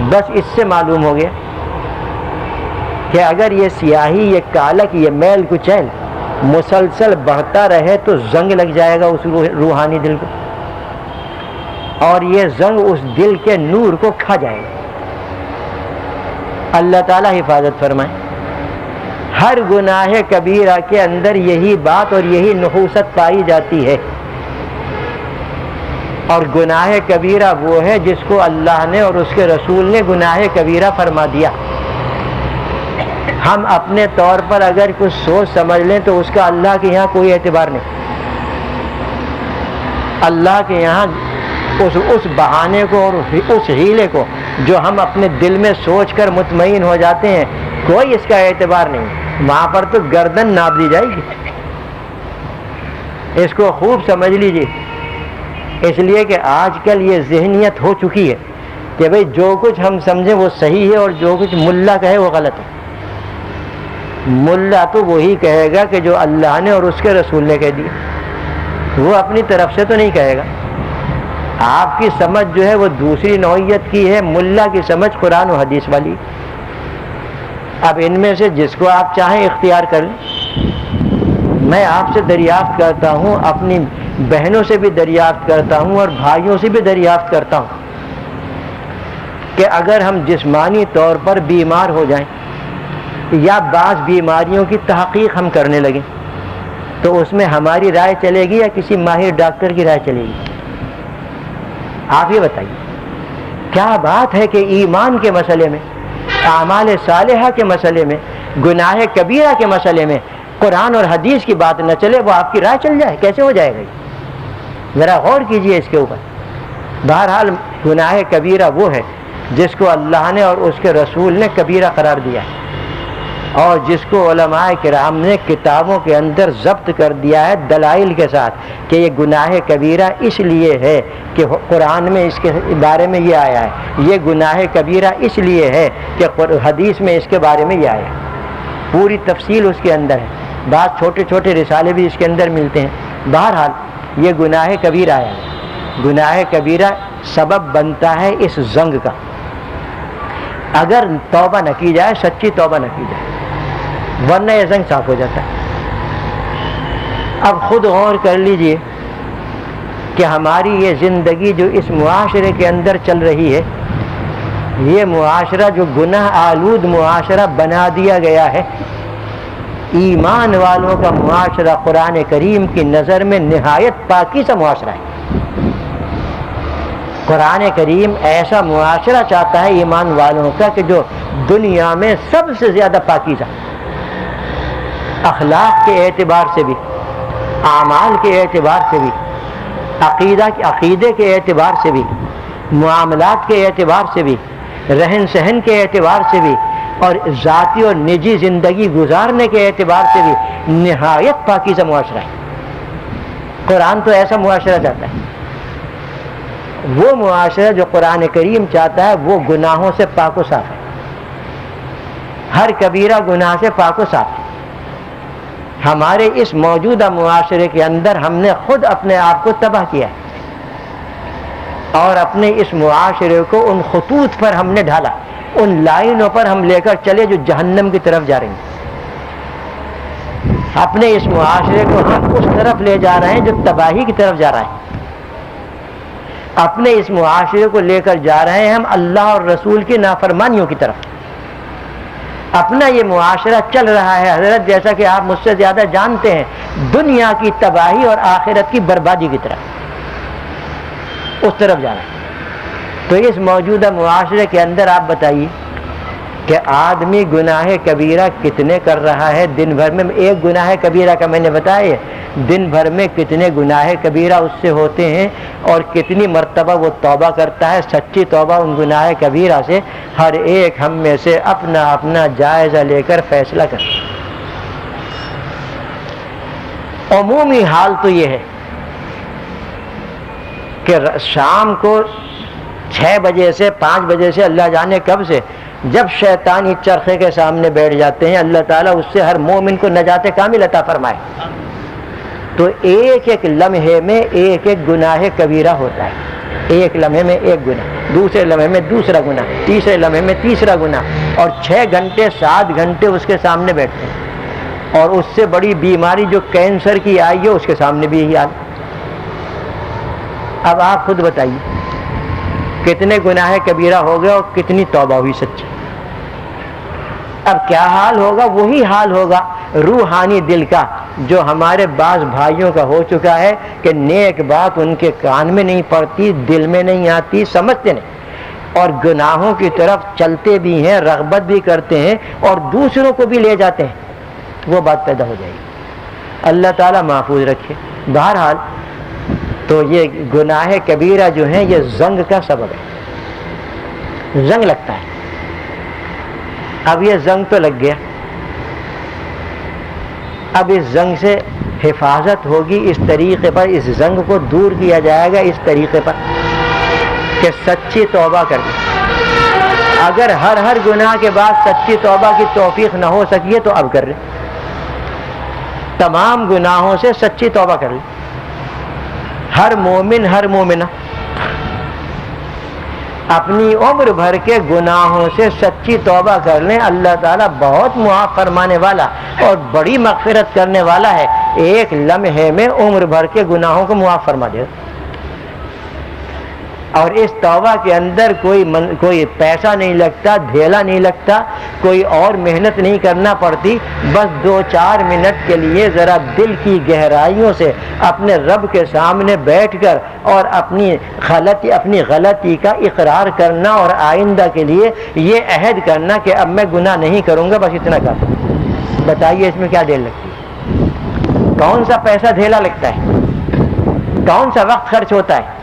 [SPEAKER 1] بس اس سے معلوم ہو گیا کہ اگر یہ سیاہی، یہ کالک، یہ میل کچیل مسلسل بڑھتا رہے تو زنگ لگ جائے گا اس روحانی دل کو، اور یہ زنگ اس دل کے نور کو کھا جائے گا. اللہ تعالیٰ حفاظت فرمائے. ہر گناہ کبیرہ کے اندر یہی بات اور یہی نحوست پائی جاتی ہے. اور گناہ کبیرہ وہ ہے جس کو اللہ نے اور اس کے رسول نے گناہ کبیرہ فرما دیا. ہم اپنے طور پر اگر کچھ سوچ سمجھ لیں تو اس کا اللہ کے یہاں کوئی اعتبار نہیں. اللہ کے یہاں اس بہانے کو اور اس ہیلے کو جو ہم اپنے دل میں سوچ کر مطمئن ہو جاتے ہیں، کوئی اس کا اعتبار نہیں. وہاں پر تو گردن ناپ دی جائے گی. اس کو خوب سمجھ لیجیے. اس لیے کہ آج کل یہ ذہنیت ہو چکی ہے کہ بھئی جو کچھ ہم سمجھیں وہ صحیح ہے اور جو کچھ ملا کہے وہ غلط ہے. ملا تو وہی کہے گا کہ جو اللہ نے اور اس کے رسول نے کہہ دیا، وہ اپنی طرف سے تو نہیں کہے گا. آپ کی سمجھ جو ہے وہ دوسری نوعیت کی ہے، ملا کی سمجھ قرآن و حدیث والی. اب ان میں سے جس کو آپ چاہیں اختیار کر لیں. میں آپ سے دریافت کرتا ہوں، اپنی بہنوں سے بھی دریافت کرتا ہوں اور بھائیوں سے بھی دریافت کرتا ہوں کہ اگر ہم جسمانی طور پر بیمار ہو جائیں یا بعض بیماریوں کی تحقیق ہم کرنے لگیں تو اس میں ہماری رائے چلے گی یا کسی ماہر ڈاکٹر کی رائے چلے گی؟ آپ یہ بتائیے. کیا بات ہے کہ ایمان کے مسئلے میں، اعمال صالحہ کے مسئلے میں، گناہ کبیرہ کے مسئلے میں قرآن اور حدیث کی بات نہ چلے، وہ آپ کی رائے چل جائے؟ کیسے ہو جائے گا؟ ذرا غور کیجئے اس کے اوپر. بہرحال گناہ کبیرہ وہ ہے جس کو اللہ نے اور اس کے رسول نے کبیرہ قرار دیا ہے، اور جس کو علماء کرام نے کتابوں کے اندر ضبط کر دیا ہے دلائل کے ساتھ کہ یہ گناہ کبیرہ اس لیے ہے کہ قرآن میں اس کے بارے میں یہ آیا ہے، یہ گناہ کبیرہ اس لیے ہے کہ حدیث میں اس کے بارے میں یہ آیا ہے. پوری تفصیل اس کے اندر ہے. بعض چھوٹے چھوٹے رسالے بھی اس کے اندر ملتے ہیں. بہرحال یہ گناہ کبیرہ آیا ہے. گناہ کبیرہ سبب بنتا ہے اس زنگ کا. اگر توبہ نہ کی جائے، سچی توبہ نہ کی جائے، ورنہ یہ زنگ صاف ہو جاتا ہے. اب خود غور کر لیجئے کہ ہماری یہ زندگی جو اس معاشرے کے اندر چل رہی ہے، یہ معاشرہ جو گناہ آلود معاشرہ بنا دیا گیا ہے، ایمان والوں کا معاشرہ قرآن کریم کی نظر میں نہایت پاکیزہ معاشرہ ہے. قرآن کریم ایسا معاشرہ چاہتا ہے ایمان والوں کا کہ جو دنیا میں سب سے زیادہ پاکیزہ، اخلاق کے اعتبار سے بھی، اعمال کے اعتبار سے بھی، عقیدے کے اعتبار سے بھی، معاملات کے اعتبار سے بھی، رہن سہن کے اعتبار سے بھی، اور ذاتی اور نجی زندگی گزارنے کے اعتبار سے بھی نہایت پاکیزہ معاشرہ ہے. قرآن تو ایسا معاشرہ چاہتا ہے. وہ معاشرہ جو قرآن کریم چاہتا ہے وہ گناہوں سے پاک و صاف ہے، ہر کبیرہ گناہ سے پاک و صاف ہے. ہمارے اس موجودہ معاشرے کے اندر ہم نے خود اپنے آپ کو تباہ کیا ہے، اور اپنے اس معاشرے کو ان خطوط پر ہم نے ڈھالا، ان لائنوں پر ہم لے کر چلے جو جہنم کی طرف جا رہی ہیں۔ اپنے اس معاشرے کو ہم اس طرف لے جا رہے ہیں جو تباہی کی طرف جا رہا ہے۔ اپنے اس معاشرے کو لے کر جا رہے ہیں ہم اللہ اور رسول کی نافرمانیوں کی طرف۔ اپنا یہ معاشرہ چل رہا ہے حضرت، جیسا کہ آپ مجھ سے زیادہ جانتے ہیں، دنیا کی تباہی اور آخرت کی بربادی کی طرف، اس طرف جا رہا ہے۔ تو اس موجودہ معاشرے کے اندر آپ بتائیے کہ آدمی گناہ کبیرہ کتنے کر رہا ہے دن بھر میں؟ ایک گناہ کبیرہ کا میں نے بتایا، دن بھر میں کتنے گناہ کبیرہ اس سے ہوتے ہیں اور کتنی مرتبہ وہ توبہ کرتا ہے، سچی توبہ ان گناہ کبیرہ سے۔ ہر ایک ہم میں سے اپنا اپنا جائزہ لے کر فیصلہ کرے۔ عمومی حال تو یہ ہے کہ شام کو 6 بجے سے 5 بجے سے اللہ جانے کب سے جب شیطانی چرخے کے سامنے بیٹھ جاتے ہیں، اللہ تعالیٰ اس سے ہر مومن کو نجات کامل عطا فرمائے، تو ایک ایک لمحے میں ایک ایک گناہ کبیرہ ہوتا ہے۔ ایک لمحے میں ایک گناہ، دوسرے لمحے میں دوسرا گناہ، تیسرے لمحے میں تیسرا گناہ، اور 6 گھنٹے 7 گھنٹے اس کے سامنے بیٹھتے ہیں۔ اور اس سے بڑی بیماری جو کینسر کی آئی ہے اس کے سامنے بھی یہی حال۔ اب آپ خود بتائیے کتنے گناہ کبیرہ ہو گئے اور کتنی توبہ ہوئی سچی؟ اب کیا حال ہوگا؟ وہی حال ہوگا روحانی دل کا جو ہمارے بعض بھائیوں کا ہو چکا ہے کہ نیک بات ان کے کان میں نہیں پڑتی، دل میں نہیں آتی، سمجھتے نہیں، اور گناہوں کی طرف چلتے بھی ہیں، رغبت بھی کرتے ہیں اور دوسروں کو بھی لے جاتے ہیں۔ وہ بات پیدا ہو جائے گی۔ اللہ تعالیٰ محفوظ رکھے۔ بہرحال تو یہ گناہ کبیرہ جو ہیں یہ زنگ کا سبب ہے، زنگ لگتا ہے۔ اب یہ زنگ تو لگ گیا، اب اس زنگ سے حفاظت ہوگی اس طریقے پر، اس زنگ کو دور کیا جائے گا اس طریقے پر کہ سچی توبہ کر لیں۔ اگر ہر گناہ کے بعد سچی توبہ کی توفیق نہ ہو سکی ہے تو اب کر لیں، تمام گناہوں سے سچی توبہ کر لیں۔ ہر مومن ہر مومنہ اپنی عمر بھر کے گناہوں سے سچی توبہ کر لیں، اللہ تعالیٰ بہت معاف فرمانے والا اور بڑی مغفرت کرنے والا ہے، ایک لمحے میں عمر بھر کے گناہوں کو معاف فرما دے۔ اور اس توبہ کے اندر کوئی پیسہ نہیں لگتا، دھیلا نہیں لگتا، کوئی اور محنت نہیں کرنا پڑتی، بس 2-4 منٹ کے لیے ذرا دل کی گہرائیوں سے اپنے رب کے سامنے بیٹھ کر اور اپنی غلطی کا اقرار کرنا اور آئندہ کے لیے یہ عہد کرنا کہ اب میں گناہ نہیں کروں گا، بس اتنا کافی۔ بتائیے اس میں کیا دیر لگتی ہے؟ کون سا پیسہ دھیلا لگتا ہے؟ کون سا وقت خرچ ہوتا ہے؟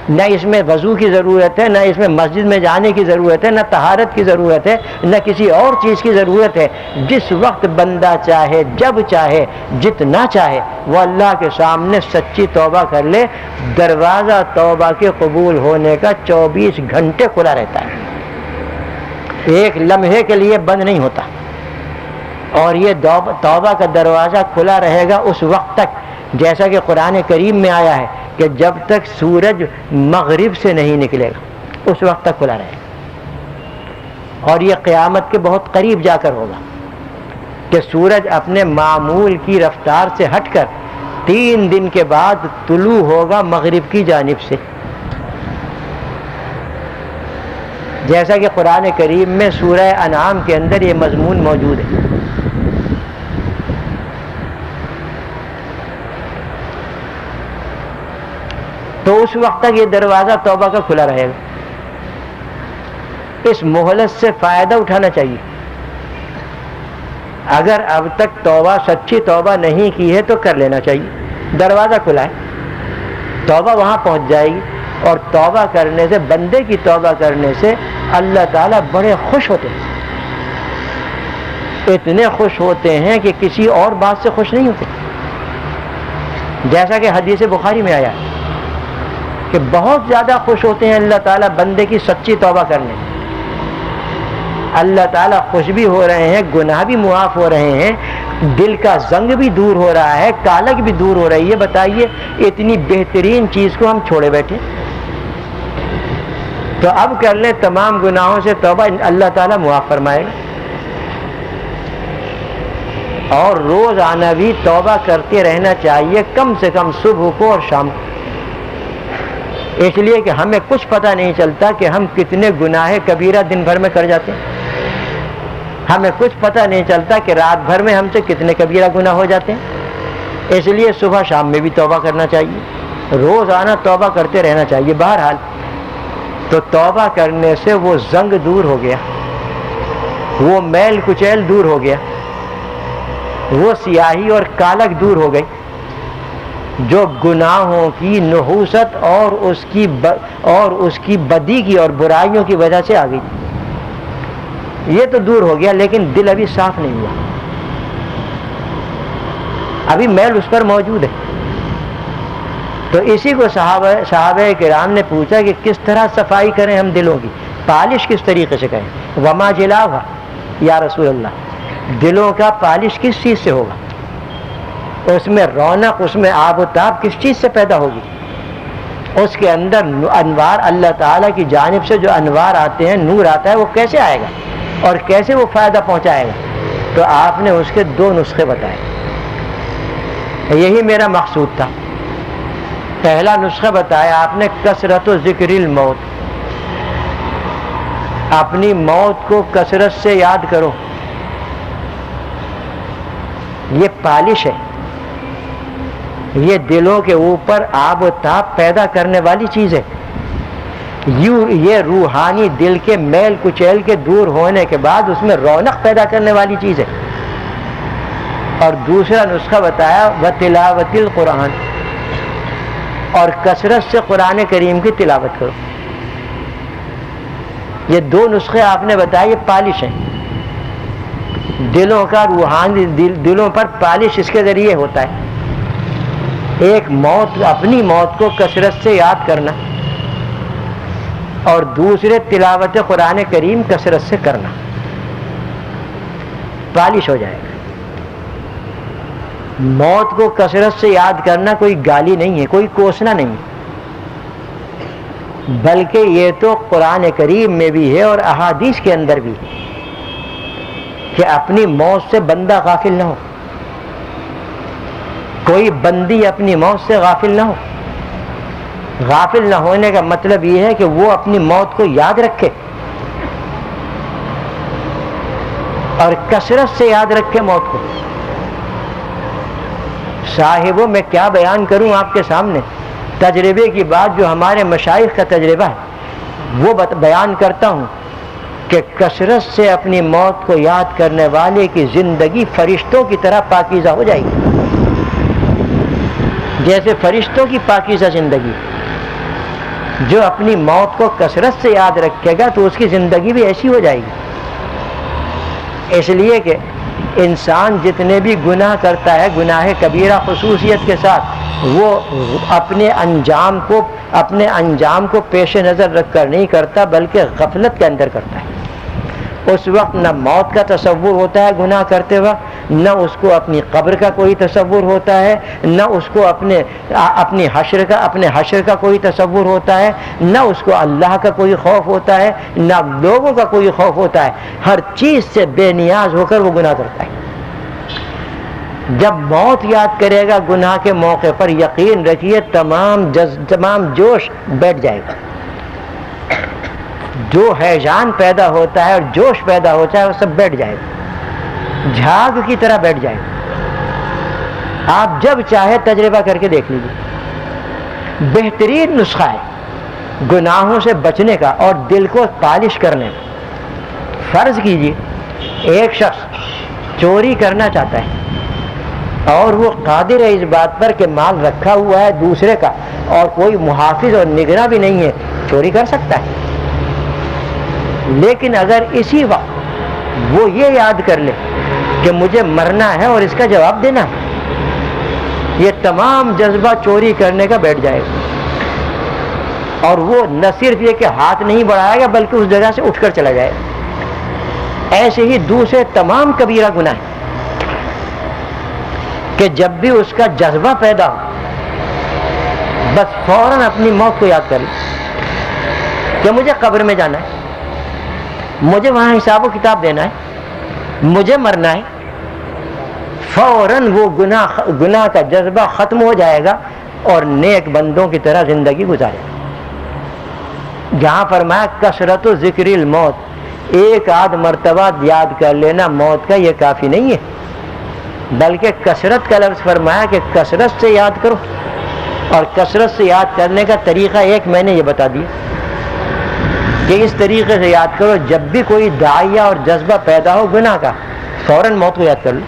[SPEAKER 1] نہ اس میں وضو کی ضرورت ہے، نہ اس میں مسجد میں جانے کی ضرورت ہے، نہ طہارت کی ضرورت ہے، نہ کسی اور چیز کی ضرورت ہے۔ جس وقت بندہ چاہے، جب چاہے، جتنا چاہے، وہ اللہ کے سامنے سچی توبہ کر لے، دروازہ توبہ کے قبول ہونے کا 24 گھنٹے کھلا رہتا ہے، ایک لمحے کے لیے بند نہیں ہوتا۔ اور یہ توبہ کا دروازہ کھلا رہے گا اس وقت تک، جیسا کہ قرآن کریم میں آیا ہے کہ جب تک سورج مغرب سے نہیں نکلے گا اس وقت تک کھلا رہے گا۔ اور یہ قیامت کے بہت قریب جا کر ہوگا کہ سورج اپنے معمول کی رفتار سے ہٹ کر 3 دن کے بعد طلوع ہوگا مغرب کی جانب سے، جیسا کہ قرآن کریم میں سورہ انعام کے اندر یہ مضمون موجود ہے۔ تو اس وقت تک یہ دروازہ توبہ کا کھلا رہے گا۔ اس مہلت سے فائدہ اٹھانا چاہیے۔ اگر اب تک توبہ سچی توبہ نہیں کی ہے تو کر لینا چاہیے، دروازہ کھلا ہے، توبہ وہاں پہنچ جائے گی۔ اور توبہ کرنے سے، بندے کی توبہ کرنے سے اللہ تعالیٰ بڑے خوش ہوتے ہیں، اتنے خوش ہوتے ہیں کہ کسی اور بات سے خوش نہیں ہوتے، جیسا کہ حدیث بخاری میں آیا ہے کہ بہت زیادہ خوش ہوتے ہیں اللہ تعالیٰ بندے کی سچی توبہ کرنے۔ اللہ تعالیٰ خوش بھی ہو رہے ہیں، گناہ بھی معاف ہو رہے ہیں، دل کا زنگ بھی دور ہو رہا ہے، کالک بھی دور ہو رہی ہے۔ بتائیے اتنی بہترین چیز کو ہم چھوڑے بیٹھے، تو اب کر لیں تمام گناہوں سے توبہ، اللہ تعالیٰ معاف فرمائے گا. اور روزانہ بھی توبہ کرتے رہنا چاہیے، کم سے کم صبح کو اور شام کو، اس لیے کہ ہمیں کچھ پتہ نہیں چلتا کہ ہم کتنے گناہ کبیرہ دن بھر میں کر جاتے ہیں. ہمیں کچھ پتہ نہیں چلتا کہ رات بھر میں ہم سے کتنے کبیرہ گناہ ہو جاتے ہیں. اس لیے صبح شام میں بھی توبہ کرنا چاہیے، روزانہ توبہ کرتے رہنا چاہیے. بہرحال تو توبہ کرنے سے وہ زنگ دور ہو گیا، وہ میل کچیل دور ہو گیا، وہ سیاہی اور کالک دور ہو گئی جو گناہوں کی نحوست اور اس کی بدی کی اور برائیوں کی وجہ سے آ گئی. یہ تو دور ہو گیا، لیکن دل ابھی صاف نہیں ہوا، ابھی میل اس پر موجود ہے. تو اسی کو صحابہ کرام نے پوچھا کہ کس طرح صفائی کریں ہم دلوں کی، پالش کس طریقے سے کریں. وما جلاوہ یا رسول اللہ، دلوں کا پالش کس چیز سے ہوگا، اس میں رونق، اس میں آب و تاب کس چیز سے پیدا ہوگی، اس کے اندر انوار، اللہ تعالیٰ کی جانب سے جو انوار آتے ہیں، نور آتا ہے، وہ کیسے آئے گا اور کیسے وہ فائدہ پہنچائے گا. تو آپ نے اس کے 2 نسخے بتائے. یہی میرا مقصود تھا. پہلا نسخہ بتایا آپ نے کثرت و ذکر الموت، اپنی موت کو کثرت سے یاد کرو. یہ پالش ہے، یہ دلوں کے اوپر آب و تاب پیدا کرنے والی چیز ہے. یہ روحانی دل کے میل کچیل کے دور ہونے کے بعد اس میں رونق پیدا کرنے والی چیز ہے. اور دوسرا نسخہ بتایا وتلاوت القرآن، اور کثرت سے قرآن کریم کی تلاوت کرو. یہ 2 نسخے آپ نے بتائے، یہ پالش ہیں دلوں کا. روحانی دلوں پر پالش اس کے ذریعے ہوتا ہے. ایک موت، اپنی موت کو کثرت سے یاد کرنا، اور دوسرے تلاوت قرآن کریم کثرت سے کرنا، پالش ہو جائے گا. موت کو کثرت سے یاد کرنا کوئی گالی نہیں ہے، کوئی کوسنا نہیں، بلکہ یہ تو قرآن کریم میں بھی ہے اور احادیث کے اندر بھی ہے کہ اپنی موت سے بندہ غافل نہ ہو، کوئی بندی اپنی موت سے غافل نہ ہو. غافل نہ ہونے کا مطلب یہ ہے کہ وہ اپنی موت کو یاد رکھے اور کثرت سے یاد رکھے موت کو. صاحبوں میں کیا بیان کروں آپ کے سامنے، تجربے کی بات جو ہمارے مشائخ کا تجربہ ہے وہ بیان کرتا ہوں کہ کثرت سے اپنی موت کو یاد کرنے والے کی زندگی فرشتوں کی طرح پاکیزہ ہو جائے گی. جیسے فرشتوں کی پاکیزہ زندگی، جو اپنی موت کو کثرت سے یاد رکھے گا تو اس کی زندگی بھی ایسی ہو جائے گی. اس لیے کہ انسان جتنے بھی گناہ کرتا ہے، گناہ کبیرہ خصوصیت کے ساتھ، وہ اپنے انجام کو پیش نظر رکھ کر نہیں کرتا، بلکہ غفلت کے اندر کرتا ہے. اس وقت نہ موت کا تصور ہوتا ہے گناہ کرتے وقت، نہ اس کو اپنی قبر کا کوئی تصور ہوتا ہے، نہ اس کو اپنے حشر کا کوئی تصور ہوتا ہے، نہ اس کو اللہ کا کوئی خوف ہوتا ہے، نہ لوگوں کا کوئی خوف ہوتا ہے. ہر چیز سے بے نیاز ہو کر وہ گناہ کرتا ہے. جب موت یاد کرے گا گناہ کے موقع پر، یقین رکھیے تمام جوش بیٹھ جائے گا. جو ہیجان پیدا ہوتا ہے اور جوش پیدا ہوتا ہے وہ سب بیٹھ جائے گا، جھاگ کی طرح بیٹھ جائے گا. آپ جب چاہے تجربہ کر کے دیکھ لیجیے. بہترین نسخہ ہے گناہوں سے بچنے کا اور دل کو پالش کرنے کا. فرض کیجیے ایک شخص چوری کرنا چاہتا ہے اور وہ قادر ہے اس بات پر کہ مال رکھا ہوا ہے دوسرے کا اور کوئی محافظ اور نگراں بھی نہیں ہے، چوری کر سکتا ہے. لیکن اگر اسی وقت وہ یہ یاد کر لے کہ مجھے مرنا ہے اور اس کا جواب دینا ہے، یہ تمام جذبہ چوری کرنے کا بیٹھ جائے گا. اور وہ نہ صرف یہ کہ ہاتھ نہیں بڑھائے گا بلکہ اس جگہ سے اٹھ کر چلا جائے گا. ایسے ہی دوسرے تمام کبیرہ گناہ کہ جب بھی اس کا جذبہ پیدا ہو بس فوراً اپنی موت کو یاد کر لے کہ مجھے قبر میں جانا ہے، مجھے وہاں حساب و کتاب دینا ہے، مجھے مرنا ہے، فوراً وہ گناہ کا جذبہ ختم ہو جائے گا اور نیک بندوں کی طرح زندگی گزارے گا۔ جہاں فرمایا کثرت و ذکر الموت، ایک آدھ مرتبہ یاد کر لینا موت کا یہ کافی نہیں ہے، بلکہ کثرت کا لفظ فرمایا کہ کثرت سے یاد کرو، اور کثرت سے یاد کرنے کا طریقہ ایک میں نے یہ بتا دیا کہ اس طریقے سے یاد کرو، جب بھی کوئی داعیہ اور جذبہ پیدا ہو گناہ کا، فوراً موت کو یاد کر لو،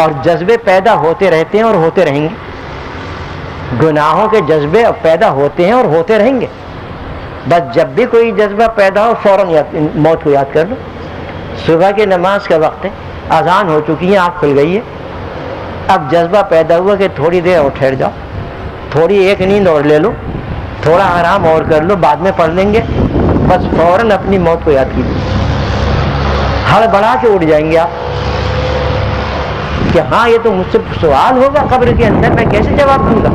[SPEAKER 1] اور جذبے پیدا ہوتے رہتے ہیں اور ہوتے رہیں گے، گناہوں کے جذبے پیدا ہوتے ہیں اور ہوتے رہیں گے، بس جب بھی کوئی جذبہ پیدا ہو فوراً موت کو یاد کر لو۔ صبح کی نماز کا وقت ہے، اذان ہو چکی ہے، آنکھ کھل گئی ہے، اب جذبہ پیدا ہوا کہ تھوڑی دیر اور ٹھہر جاؤ، تھوڑی ایک نیند اور لے لو، تھوڑا آرام اور کر لو، بعد میں پڑھ لیں گے، بس فوراً اپنی موت کو یاد کیجیے، ہڑبڑا کے اٹھ جائیں گے آپ کہ ہاں یہ تو مجھ سے سوال ہوگا قبر کے اندر، میں کیسے جواب دوں گا،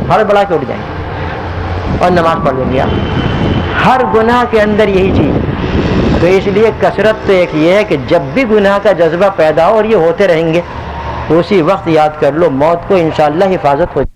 [SPEAKER 1] ہڑبڑا کے اٹھ جائیں گے اور نماز پڑھ لیں گے آپ۔ ہر گناہ کے اندر یہی چیز ہے، تو اس لیے کثرت تو ایک یہ ہے کہ جب بھی گناہ کا جذبہ پیدا ہو، اور یہ ہوتے رہیں گے، اسی وقت یاد کر لو موت کو، انشاءاللہ حفاظت ہو جائے۔